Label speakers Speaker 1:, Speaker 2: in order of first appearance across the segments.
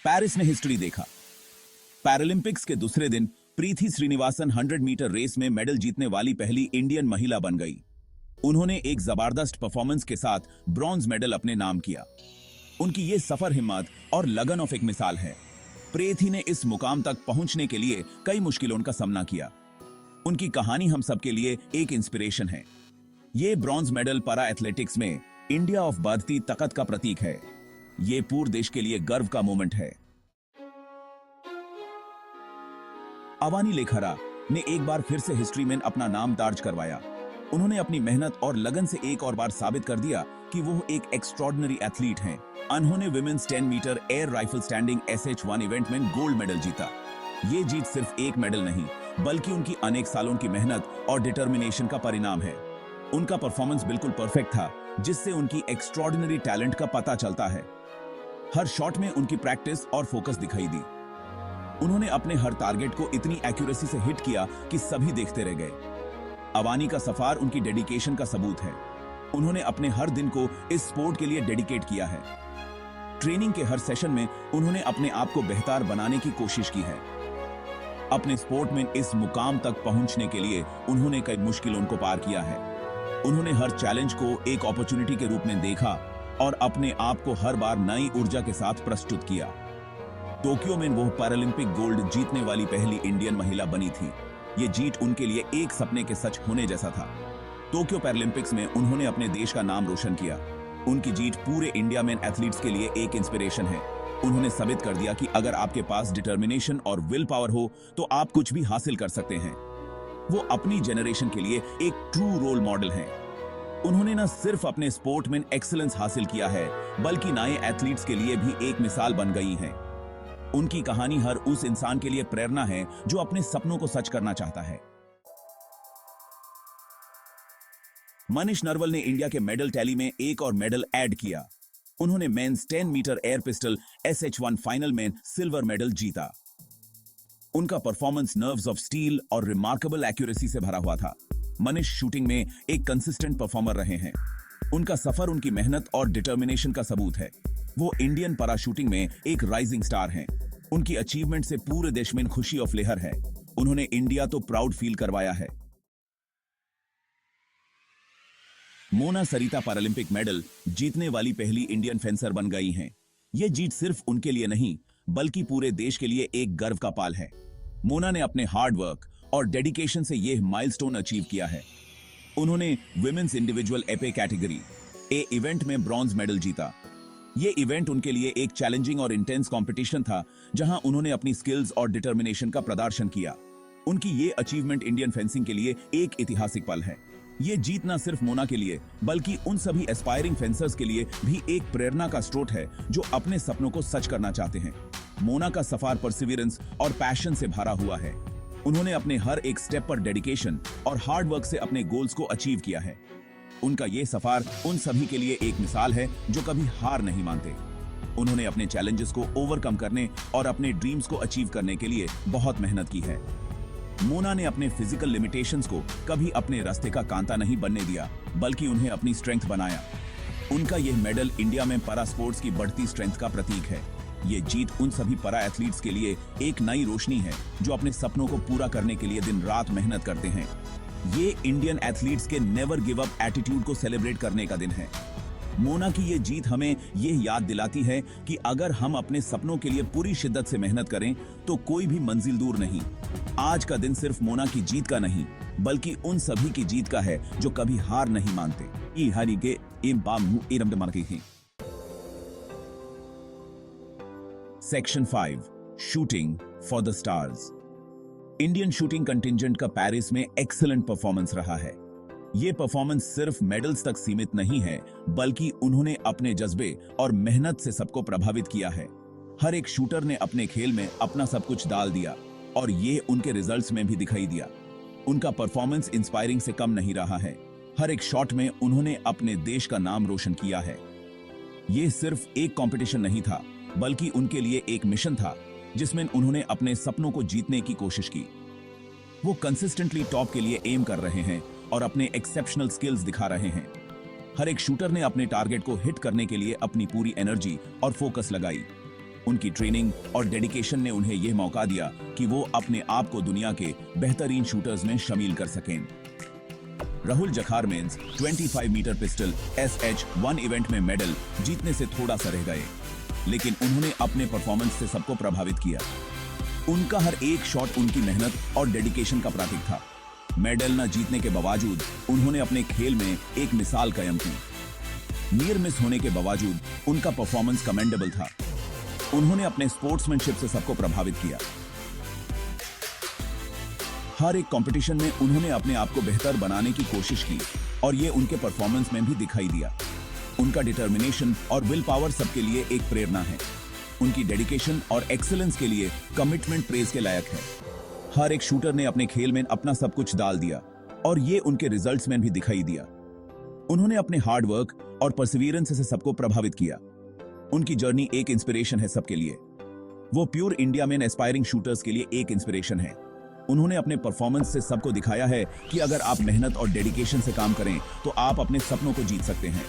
Speaker 1: Paris ने history देखा। Paralympics के दूसरे दिन प्रीति श्रीनिवासन 100 मीटर रेस में मेडल जीतने वाली पहली इंडियन महिला बन गई। उन्होंने एक जबरदस्त परफॉर्मेंस के साथ ब्रॉन्ज मेडल अपने नाम किया। उनकी ये सफर हिम्मत और लगन ऑफ एक मिसाल है। प्रीति ने इस मुकाम तक पहुंचने के लिए कई मुश्किलों का सामना किया। उनकी कहानी हम सबके लिए एक इंस्पिरेशन है। ये ब्रॉन्ज मेडल पैरा एथलेटिक्स में इंडिया ऑफ बढ़ती ताकत का प्रतीक है। ये पूरे देश के लिए गर्व का मोमेंट है। अवानी लेखरा ने एक बार फिर से हिस्ट्री में अपना नाम दर्ज करवाया। उन्होंने अपनी मेहनत और लगन से एक और बार साबित कर दिया कि वो एक एक्स्ट्रॉर्डिनरी एथलीट हैं। उन्होंने women's 10 metre air rifle standing SH1 event में गोल्ड मेडल जीता। ये जीत सिर्फ एक मेडल नहीं, बल्कि उनकी अनेक सालों की मेहनत और डिटर्मिनेशन का परिणाम है। उनका परफॉर्मेंस बिल्कुल परफेक्ट था, जिससे उनकी एक्स्ट्रॉर्डिनरी टैलेंट का पता चलता है। हर शॉट में उनकी प्रैक्टिस और फोकस दिखाई दी। उन्होंने अपने हर टारगेट को इतनी एक्यूरेसी से हिट किया कि सभी देखते रह गए। अवानी का सफर उनकी डेडिकेशन का सबूत है। उन्होंने अपने हर दिन को इस स्पोर्ट के लिए डेडिकेट किया है। ट्रेनिंग के हर सेशन में उन्होंने अपने आप को बेहतर बनाने की कोशिश की है। अपने स्पोर्ट में इस मुकाम तक पहुंचने के लिए उन्होंने कई मुश्किलों को पार किया है। उन्होंने हर चैलेंज को एक अपॉर्चुनिटी के रूप में देखा और अपने आप को हर बार नई ऊर्जा के साथ प्रस्तुत किया। टोक्यो में वो पैरालंपिक गोल्ड जीतने वाली पहली इंडियन महिला बनी थी। ये जीत उनके लिए एक सपने के सच होने जैसा था। टोक्यो पैरालंपिक्स में उन्होंने अपने देश का नाम रोशन किया। उनकी जीत पूरे इंडिया में एथलीट्स के लिए एक इंस्पिरेशन है। उन्होंने साबित कर दिया कि अगर आपके पास डिटर्मिनेशन और विल पावर हो तो आप कुछ भी हासिल कर सकते हैं। वो अपनी जनरेशन के लिए एक ट्रू रोल मॉडल हैं। उन्होंने न सिर्फ अपने स्पोर्ट में एक्सीलेंस हासिल किया है, बल्कि नए एथलीट्स के लिए भी एक मिसाल बन गई हैं। उनकी कहानी हर उस इंसान के लिए प्रेरणा है जो अपने सपनों को सच करना चाहता है। मनीष नरवल ने इंडिया के मेडल टैली में एक और मेडल ऐड किया। उन्होंने men's 10 metre air pistol SH1 final में सिल्वर मेडल जीता। उनका परफॉर्मेंस नर्व्स ऑफ स्टील और रिमार्केबल एक्यूरेसी से भरा हुआ था। मनीष शूटिंग में एक कंसिस्टेंट परफॉर्मर रहे हैं। उनका सफर उनकी मेहनत और डिटर्मिनेशन का सबूत है। वो इंडियन पैरा शूटिंग में एक राइजिंग स्टार हैं। उनकी अचीवमेंट से पूरे देश में खुशी और लहर है। उन्होंने इंडिया तो प्राउड फील करवाया है। मोना सरिता पैरालंपिक मेडल जीतने वाली पहली इंडियन फेंसर बन गई हैं। यह जीत सिर्फ उनके लिए नहीं, बल्कि पूरे देश के लिए एक गर्व का पाल है। मोना ने अपने हार्ड वर्क और डेडिकेशन से यह माइलस्टोन अचीव किया है। उन्होंने women's individual epee category A event में ब्रॉन्ज मेडल जीता। यह इवेंट उनके लिए एक चैलेंजिंग और इंटेंस कंपटीशन था, जहां उन्होंने अपनी स्किल्स और डिटर्मिनेशन का प्रदर्शन किया। उनकी यह अचीवमेंट इंडियन फेंसिंग के लिए एक ऐतिहासिक पल है। ये जीत न सिर्फ मोना के लिए, बल्कि उन सभी एस्पायरिंग फेंसर्स के लिए भी एक प्रेरणा का स्रोत है जो अपने सपनों को सच करना चाहते हैं। मोना का सफर परसिवियरेंस और पैशन से भरा हुआ है। उन्होंने अपने हर एक स्टेप पर डेडिकेशन और हार्ड वर्क से अपने गोल्स को अचीव किया है। उनका ये सफर उन सभी के लिए एक मिसाल है जो कभी हार नहीं मानते। उन्होंने अपने चैलेंजेस को ओवरकम करने और अपने ड्रीम्स को अचीव करने के लिए बहुत मेहनत की है। मोना ने अपने फिजिकल लिमिटेशंस को कभी अपने रास्ते का कांटा नहीं बनने दिया, बल्कि उन्हें अपनी स्ट्रेंथ बनाया। उनका यह मेडल इंडिया में पैरा स्पोर्ट्स की बढ़ती स्ट्रेंथ का प्रतीक है। ये जीत उन सभी पैरा एथलीट्स के लिए एक नई रोशनी है जो अपने सपनों को पूरा करने के लिए दिन रात मेहनत करते हैं। ये इंडियन एथलीट्स के नेवर गिव अप एटीट्यूड को सेलिब्रेट करने का दिन है। मोना की ये जीत हमें यह याद दिलाती है कि अगर हम अपने सपनों के लिए पूरी शिद्दत से मेहनत करें तो कोई भी मंजिल दूर नहीं। आज का दिन सिर्फ मोना की जीत का नहीं, बल्कि उन सभी की जीत का है जो कभी हार नहीं मानते। Section 5 shooting for the stars. Indian shooting contingent का पेरिस में एक्सीलेंट परफॉर्मेंस रहा है। यह परफॉर्मेंस सिर्फ मेडल्स तक सीमित नहीं है, बल्कि उन्होंने अपने जज्बे और मेहनत से सबको प्रभावित किया है। हर एक शूटर ने अपने खेल में अपना सब कुछ डाल दिया और ये उनके रिजल्ट्स में भी दिखाई दिया। उनका परफॉर्मेंस इंस्पायरिंग से कम नहीं रहा है। हर एक शॉट में उन्होंने अपने देश का नाम रोशन किया है। यह सिर्फ एक कंपटीशन नहीं था, बल्कि उनके लिए एक मिशन था जिसमें उन्होंने अपने सपनों को जीतने की कोशिश की। वो कंसिस्टेंटली टॉप के लिए एम कर रहे हैं और अपने एक्सेप्शनल स्किल्स दिखा रहे हैं। हर एक शूटर ने अपने टारगेट को हिट करने के लिए अपनी पूरी एनर्जी और फोकस लगाई। उनकी ट्रेनिंग और डेडिकेशन ने उन्हें यह मौका दिया कि वो अपने आप को दुनिया के बेहतरीन शूटर्स में शामिल कर सकें। Rahul Jakhar men's 25 meter pistol SH1 event में मेडल जीतने से थोड़ा सा रह गए, लेकिन उन्होंने अपने परफॉर्मेंस से सबको प्रभावित किया। उनका हर एक शॉट उनकी मेहनत और डेडिकेशन का प्रतीक था। मेडल न जीतने के बावजूद उन्होंने अपने खेल में एक मिसाल कायम की। नियर मिस होने के बावजूद उनका परफॉर्मेंस कमेंडेबल था। उन्होंने अपने स्पोर्ट्समैनशिप से सबको प्रभावित किया। हर एक कंपटीशन में उन्होंने अपने आप को बेहतर बनाने की कोशिश की और ये उनके परफॉर्मेंस में भी दिखाई दिया। उनका डिटर्मिनेशन और विल पावर सबके लिए एक प्रेरणा है। उनकी डेडिकेशन और एक्सीलेंस के लिए कमिटमेंट प्रेज के लायक है। हर एक शूटर ने अपने खेल में अपना सब कुछ डाल दिया और ये उनके रिजल्ट्स में भी दिखाई दिया। उन्होंने अपने हार्ड वर्क और परसिवियरेंस से सबको प्रभावित किया। उनकी जर्नी एक इंस्पिरेशन है सबके लिए। वो प्योर इंडिया में एस्पायरिंग शूटर्स के लिए एक इंस्पिरेशन है। उन्होंने अपने परफॉर्मेंस से सबको दिखाया है कि अगर आप मेहनत और डेडिकेशन से काम करें तो आप अपने सपनों को जीत सकते हैं।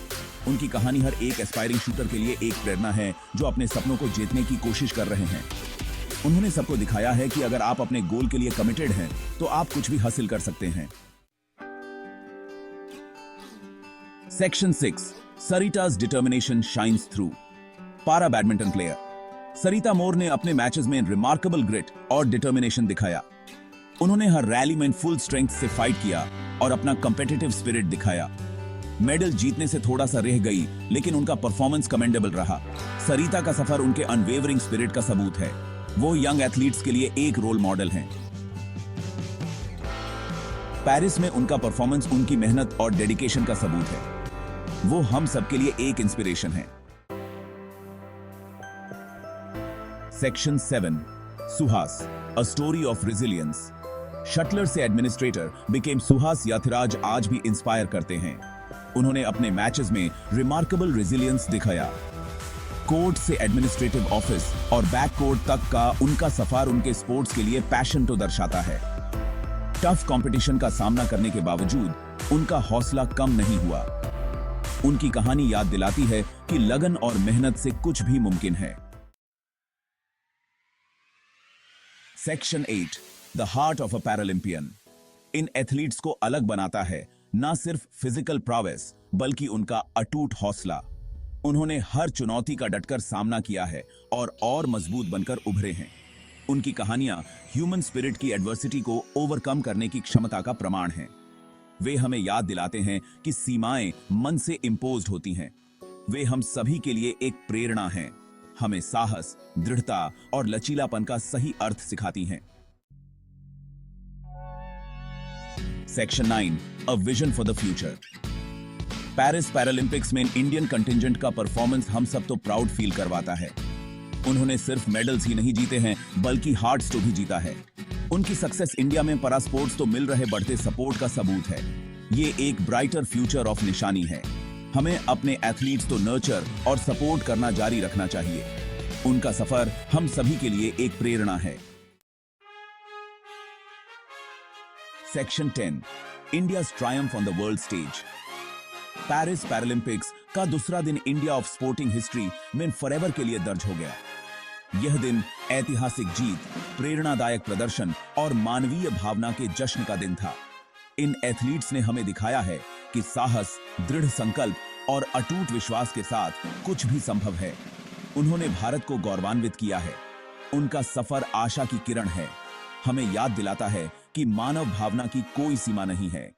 Speaker 1: उनकी कहानी हर एक एस्पायरिंग शूटर के लिए एक प्रेरणा है जो अपने सपनों को जीतने की कोशिश कर रहे हैं। उन्होंने सबको दिखाया है कि अगर आप अपने गोल के लिए कमिटेड हैं तो आप कुछ भी हासिल कर सकते हैं। Section 6 Sarita's determination shines through. पारा बैडमिंटन प्लेयर सरिता मोर ने अपने मैचेस में रिमार्केबल ग्रिट और डिटर्मिनेशन दिखाया। उन्होंने हर रैली में फुल स्ट्रेंथ से फाइट किया और अपना कॉम्पिटिटिव स्पिरिट दिखाया। मेडल जीतने से थोड़ा सा रह गई, लेकिन उनका परफॉर्मेंस कमेंडेबल रहा। सरिता का सफर उनके अनवेवरिंग स्पिरिट का सबूत है। वो यंग एथलीट्स के लिए एक रोल मॉडल हैं। पेरिस में उनका परफॉर्मेंस उनकी मेहनत और डेडिकेशन का सबूत है। वो हम सबके लिए एक इंस्पिरेशन है। Section 7 Suhas a story of resilience. Shuttler से एडमिनिस्ट्रेटर बिकेम सुहास याथिराज आज भी इंस्पायर करते हैं। उन्होंने अपने मैचेस में रिमार्केबल रेजिलियंस दिखाया। कोर्ट से एडमिनिस्ट्रेटिव ऑफिस और बैक कोर्ट तक का उनका सफर उनके स्पोर्ट्स के लिए पैशन तो दर्शाता है। टफ कंपटीशन का सामना करने के बावजूद उनका हौसला कम नहीं हुआ। उनकी कहानी याद दिलाती है कि लगन और मेहनत से कुछ भी मुमकिन है। Section 8 the heart of a Paralympian. In athletes को अलग बनाता है न सिर्फ फिजिकल प्रॉवेस बल्कि उनका अटूट हौसला। उन्होंने हर चुनौती का डटकर सामना किया है और मजबूत बनकर उभरे हैं। उनकी कहानियां ह्यूमन स्पिरिट की एडवर्सिटी को ओवरकम करने की क्षमता का प्रमाण हैं। वे हमें याद दिलाते हैं कि सीमाएं मन से इंपोज्ड होती हैं। वे हम सभी के लिए एक प्रेरणा हैं। हमें साहस, दृढ़ता और लचीलापन का सही अर्थ सिखाती हैं। Section 9 a vision for the future. Paris Paralympics में इंडियन कंटिंजेंट का परफॉर्मेंस हम सब तो प्राउड फील करवाता है। उन्होंने सिर्फ मेडल्स ही नहीं जीते हैं बल्कि हार्ट्स तो भी जीता है। उनकी सक्सेस इंडिया में पैरा स्पोर्ट्स तो मिल रहे बढ़ते सपोर्ट का सबूत है। ये एक ब्राइटर फ्यूचर ऑफ निशानी है। हमें अपने एथलीट्स तो नर्चर और सपोर्ट करना जारी रखना चाहिए। उनका सफर हम सभी के लिए एक प्रेरणा है। Section 10 India's Triumph on the world stage. Paris Paralympics का दूसरा दिन इंडिया ऑफ स्पोर्टिंग हिस्ट्री में फॉरएवर के लिए दर्ज हो गया। यह दिन ऐतिहासिक जीत, प्रेरणादायक प्रदर्शन और मानवीय भावना के जश्न का दिन था। इन एथलीट्स ने हमें दिखाया है कि साहस, दृढ़ संकल्प और अटूट विश्वास के साथ कुछ भी संभव है। उन्होंने भारत को गौरवान्वित किया है। उनका सफर आशा की किरण है। हमें याद दिलाता है कि मानव भावना की कोई सीमा नहीं है।